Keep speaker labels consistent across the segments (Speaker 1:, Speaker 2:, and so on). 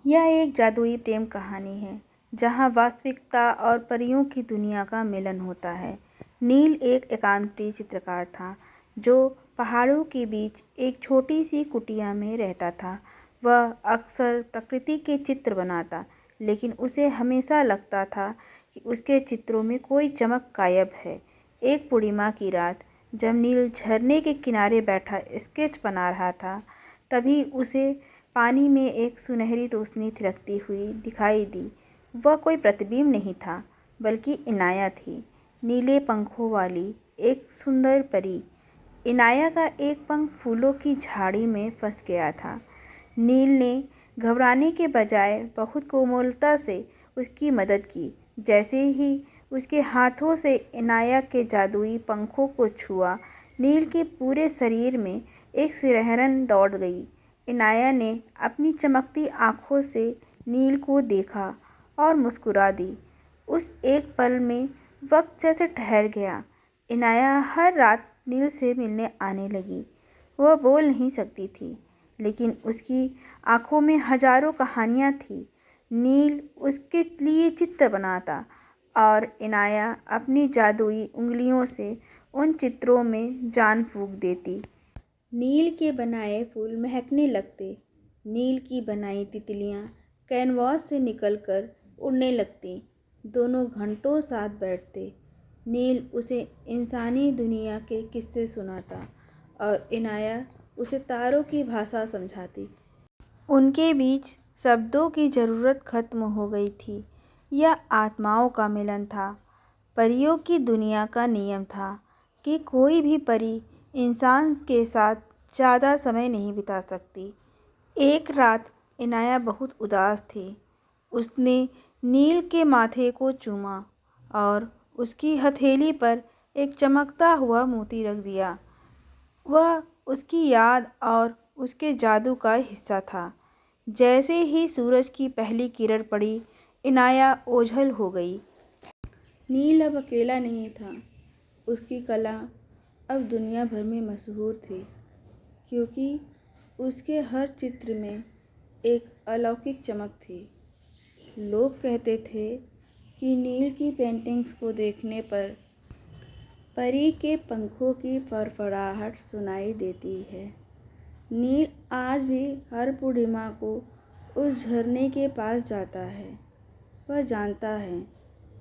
Speaker 1: यह एक जादुई प्रेम कहानी है जहाँ वास्तविकता और परियों की दुनिया का मिलन होता है। नील एक एकांतप्रिय चित्रकार था जो पहाड़ों के बीच एक छोटी सी कुटिया में रहता था। वह अक्सर प्रकृति के चित्र बनाता, लेकिन उसे हमेशा लगता था कि उसके चित्रों में कोई चमक गायब है। एक पूर्णिमा की रात जब नील झरने के किनारे बैठा स्केच बना रहा था, तभी उसे पानी में एक सुनहरी रोशनी थिरकती हुई दिखाई दी। वह कोई प्रतिबिंब नहीं था, बल्कि इनाया थी, नीले पंखों वाली एक सुंदर परी। इनाया का एक पंख फूलों की झाड़ी में फंस गया था। नील ने घबराने के बजाय बहुत कोमलता से उसकी मदद की। जैसे ही उसके हाथों से इनाया के जादुई पंखों को छुआ, नील के पूरे शरीर में एक सिरहरन दौड़ गई। इनाया ने अपनी चमकती आँखों से नील को देखा और मुस्कुरा दी। उस एक पल में वक्त जैसे ठहर गया। इनाया हर रात नील से मिलने आने लगी। वह बोल नहीं सकती थी, लेकिन उसकी आँखों में हजारों कहानियाँ थीं। नील उसके लिए चित्र बनाता और इनाया अपनी जादुई उंगलियों से उन चित्रों में जान फूंक देती। नील के बनाए फूल महकने लगते। नील की बनाई तितलियाँ कैनवास से निकलकर उड़ने लगती। दोनों घंटों साथ बैठते। नील उसे इंसानी दुनिया के किस्से सुनाता और इनाया उसे तारों की भाषा समझाती। उनके बीच शब्दों की ज़रूरत खत्म हो गई थी। यह आत्माओं का मिलन था। परियों की दुनिया का नियम था कि कोई भी परी इंसान के साथ ज़्यादा समय नहीं बिता सकती। एक रात इनाया बहुत उदास थी। उसने नील के माथे को चूमा और उसकी हथेली पर एक चमकता हुआ मोती रख दिया। वह उसकी याद और उसके जादू का हिस्सा था। जैसे ही सूरज की पहली किरण पड़ी, इनाया ओझल हो गई। नील अब अकेला नहीं था। उसकी कला अब दुनिया भर में मशहूर थी, क्योंकि उसके हर चित्र में एक अलौकिक चमक थी। लोग कहते थे कि नील की पेंटिंग्स को देखने पर परी के पंखों की फड़फड़ाहट सुनाई देती है। नील आज भी हर पूर्णिमा को उस झरने के पास जाता है। वह जानता है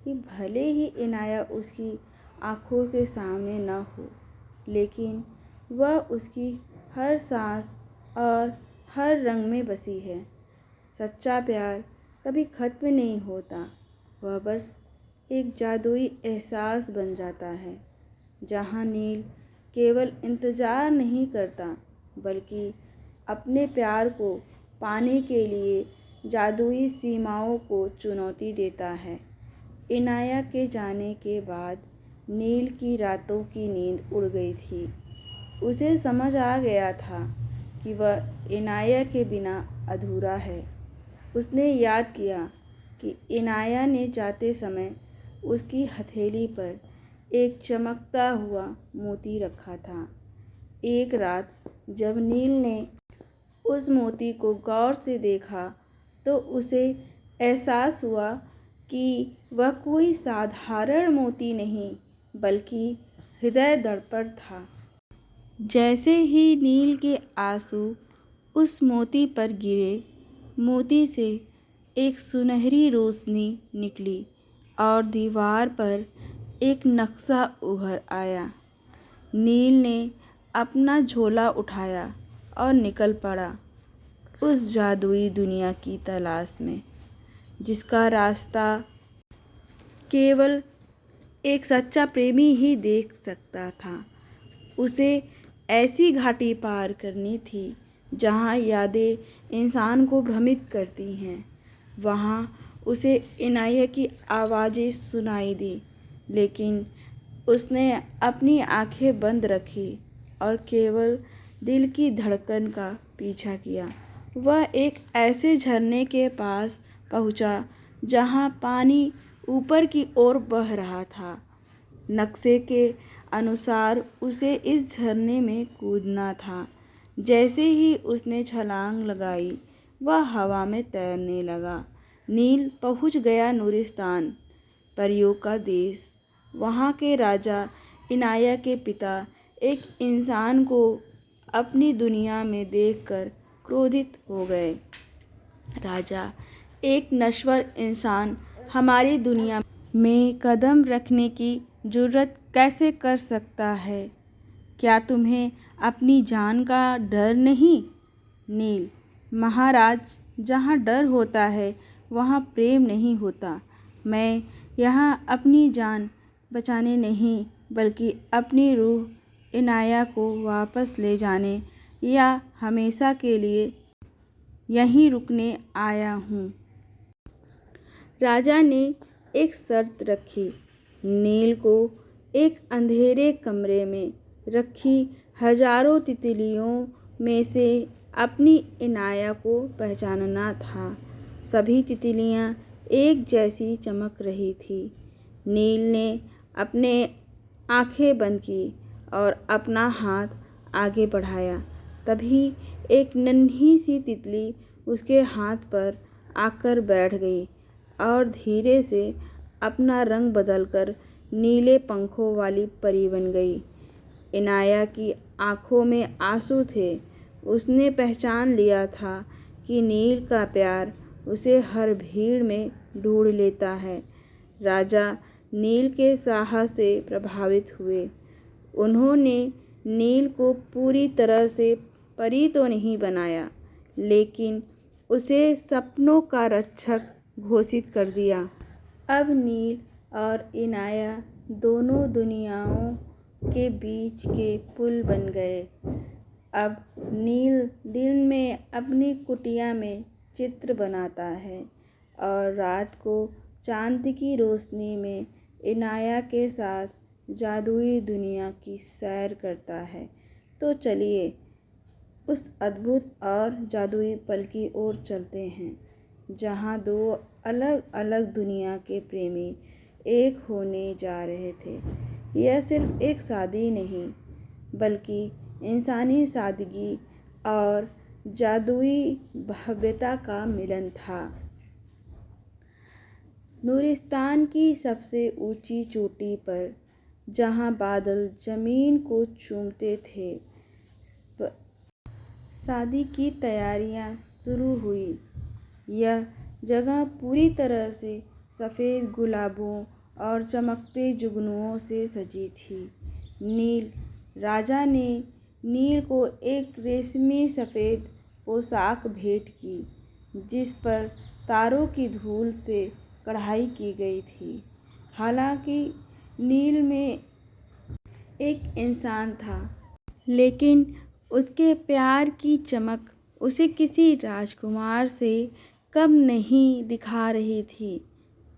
Speaker 1: कि भले ही इनाया उसकी आँखों के सामने न हो, लेकिन वह उसकी हर सांस और हर रंग में बसी है। सच्चा प्यार कभी खत्म नहीं होता। वह बस एक जादुई एहसास बन जाता है, जहाँ नील केवल इंतज़ार नहीं करता, बल्कि अपने प्यार को पाने के लिए जादुई सीमाओं को चुनौती देता है। इनाया के जाने के बाद नील की रातों की नींद उड़ गई थी। उसे समझ आ गया था कि वह इनाया के बिना अधूरा है। उसने याद किया कि इनाया ने जाते समय उसकी हथेली पर एक चमकता हुआ मोती रखा था। एक रात जब नील ने उस मोती को गौर से देखा, तो उसे एहसास हुआ कि वह कोई साधारण मोती नहीं, बल्कि हृदय दर्पण था। जैसे ही नील के आंसू उस मोती पर गिरे, मोती से एक सुनहरी रोशनी निकली और दीवार पर एक नक्शा उभर आया। नील ने अपना झोला उठाया और निकल पड़ा उस जादुई दुनिया की तलाश में, जिसका रास्ता केवल एक सच्चा प्रेमी ही देख सकता था। उसे ऐसी घाटी पार करनी थी जहाँ यादें इंसान को भ्रमित करती हैं। वहाँ उसे इनाया की आवाज़ें सुनाई दी, लेकिन उसने अपनी आंखें बंद रखी और केवल दिल की धड़कन का पीछा किया। वह एक ऐसे झरने के पास पहुंचा जहां पानी ऊपर की ओर बह रहा था। नक्शे के अनुसार उसे इस झरने में कूदना था। जैसे ही उसने छलांग लगाई, वह हवा में तैरने लगा। नील पहुंच गया नूरिस्तान, परियों का देश। वहाँ के राजा इनाया के पिता एक इंसान को अपनी दुनिया में देखकर क्रोधित हो गए। राजा, एक नश्वर इंसान हमारी दुनिया में कदम रखने की जुर्रत कैसे कर सकता है? क्या तुम्हें अपनी जान का डर नहीं? नील, महाराज, जहाँ डर होता है वहाँ प्रेम नहीं होता। मैं यहाँ अपनी जान बचाने नहीं बल्कि अपनी रूह इनाया को वापस ले जाने या हमेशा के लिए यहीं रुकने आया हूँ। राजा ने एक शर्त रखी। नील को एक अंधेरे कमरे में रखी हजारों तितलियों में से अपनी इनाया को पहचानना था। सभी तितलियाँ एक जैसी चमक रही थी। नील ने अपने आंखें बंद की और अपना हाथ आगे बढ़ाया। तभी एक नन्ही सी तितली उसके हाथ पर आकर बैठ गई और धीरे से अपना रंग बदलकर नीले पंखों वाली परी बन गई। इनाया की आंखों में आंसू थे। उसने पहचान लिया था कि नील का प्यार उसे हर भीड़ में ढूंढ लेता है। राजा नील के साहस से प्रभावित हुए। उन्होंने नील को पूरी तरह से परी तो नहीं बनाया, लेकिन उसे सपनों का रक्षक घोषित कर दिया। अब नील और इनाया दोनों दुनियाओं के बीच के पुल बन गए। अब नील दिन में अपनी कुटिया में चित्र बनाता है और रात को चांद की रोशनी में इनाया के साथ जादुई दुनिया की सैर करता है। तो चलिए उस अद्भुत और जादुई पल की ओर चलते हैं, जहाँ दो अलग अलग दुनिया के प्रेमी एक होने जा रहे थे। यह सिर्फ एक शादी नहीं, बल्कि इंसानी सादगी और जादुई भव्यता का मिलन था। नूरिस्तान की सबसे ऊंची चोटी पर, जहाँ बादल जमीन को चूमते थे, शादी की तैयारियां शुरू हुई। यह जगह पूरी तरह से सफ़ेद गुलाबों और चमकते जुगनुओं से सजी थी। राजा ने नील को एक रेशमी सफ़ेद पोशाक भेंट की, जिस पर तारों की धूल से कढ़ाई की गई थी। हालांकि नील में एक इंसान था, लेकिन उसके प्यार की चमक उसे किसी राजकुमार से कम नहीं दिखा रही थी।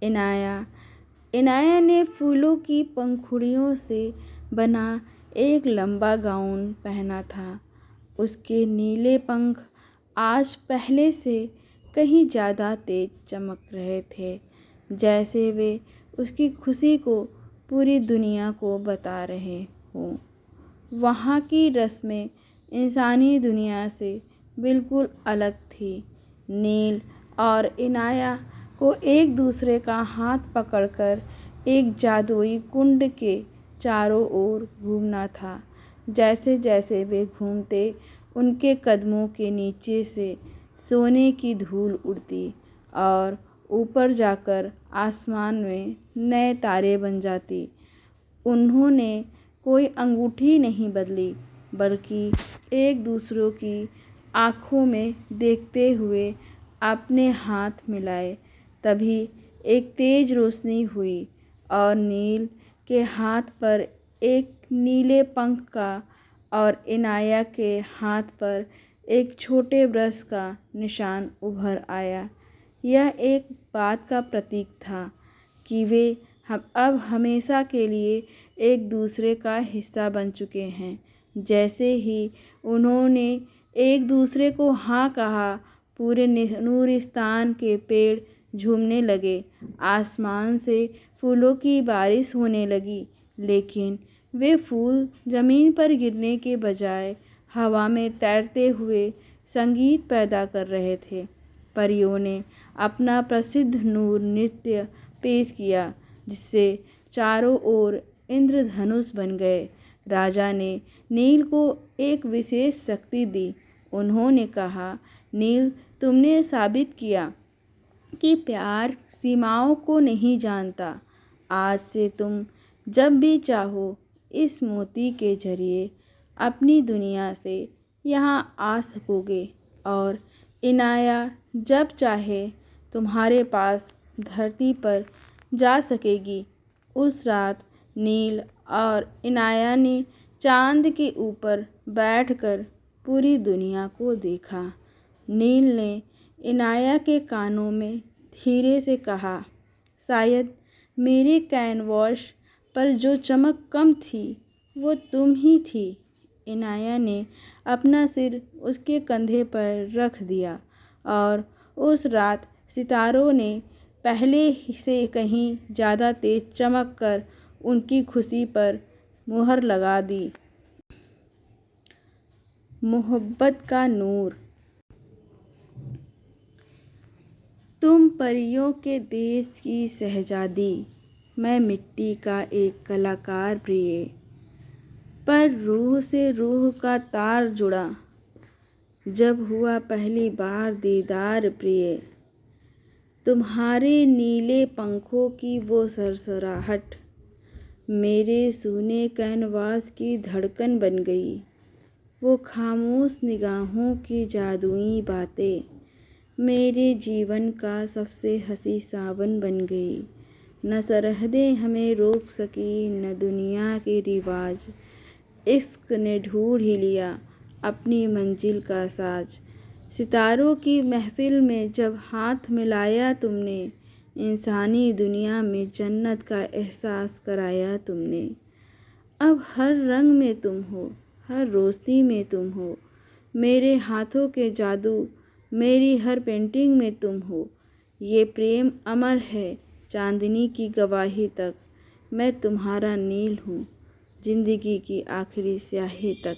Speaker 1: इनाया ने फूलों की पंखुड़ियों से बना एक लंबा गाउन पहना था। उसके नीले पंख आज पहले से कहीं ज़्यादा तेज चमक रहे थे, जैसे वे उसकी खुशी को पूरी दुनिया को बता रहे हों। वहाँ की रस्में इंसानी दुनिया से बिल्कुल अलग थी। नील और इनाया को एक दूसरे का हाथ पकड़कर एक जादुई कुंड के चारों ओर घूमना था। जैसे जैसे वे घूमते, उनके कदमों के नीचे से सोने की धूल उड़ती और ऊपर जाकर आसमान में नए तारे बन जाती। उन्होंने कोई अंगूठी नहीं बदली, बल्कि एक दूसरों की आँखों में देखते हुए अपने हाथ मिलाए। तभी एक तेज रोशनी हुई और नील के हाथ पर एक नीले पंख का और इनाया के हाथ पर एक छोटे ब्रश का निशान उभर आया। यह एक बात का प्रतीक था कि वे अब हमेशा के लिए एक दूसरे का हिस्सा बन चुके हैं। जैसे ही उन्होंने एक दूसरे को हाँ कहा, पूरे नूरिस्तान के पेड़ झूमने लगे, आसमान से फूलों की बारिश होने लगी। लेकिन वे फूल ज़मीन पर गिरने के बजाय हवा में तैरते हुए संगीत पैदा कर रहे थे। परियों ने अपना प्रसिद्ध नूर नृत्य पेश किया, जिससे चारों ओर इंद्रधनुष बन गए। राजा ने नील को एक विशेष शक्ति दी। उन्होंने कहा, नील, तुमने साबित किया कि प्यार सीमाओं को नहीं जानता। आज से तुम जब भी चाहो इस मोती के जरिए अपनी दुनिया से यहाँ आ सकोगे, और इनाया जब चाहे तुम्हारे पास धरती पर जा सकेगी। उस रात नील और इनाया ने चांद के ऊपर बैठकर पूरी दुनिया को देखा। नील ने इनाया के कानों में धीरे से कहा, शायद मेरे कैनवास पर जो चमक कम थी वो तुम ही थी। इनाया ने अपना सिर उसके कंधे पर रख दिया और उस रात सितारों ने पहले से कहीं ज़्यादा तेज चमक कर उनकी खुशी पर मुहर लगा दी। मोहब्बत का नूर। तुम परियों के देश की शहजादी, मैं मिट्टी का एक कलाकार प्रिय, पर रूह से रूह का तार जुड़ा जब हुआ पहली बार दीदार प्रिय। तुम्हारे नीले पंखों की वो सरसराहट मेरे सूने कैनवास की धड़कन बन गई। वो खामोश निगाहों की जादुई बातें मेरे जीवन का सबसे हंसी सावन बन गई। न सरहदें हमें रोक सकी, न दुनिया के रिवाज। इश्क ने ढूंढ ही लिया अपनी मंजिल का साज। सितारों की महफिल में जब हाथ मिलाया तुमने, इंसानी दुनिया में जन्नत का एहसास कराया तुमने। अब हर रंग में तुम हो, हर रोशनी में तुम हो। मेरे हाथों के जादू, मेरी हर पेंटिंग में तुम हो। ये प्रेम अमर है चांदनी की गवाही तक। मैं तुम्हारा नील हूँ, जिंदगी की आखिरी स्याही तक।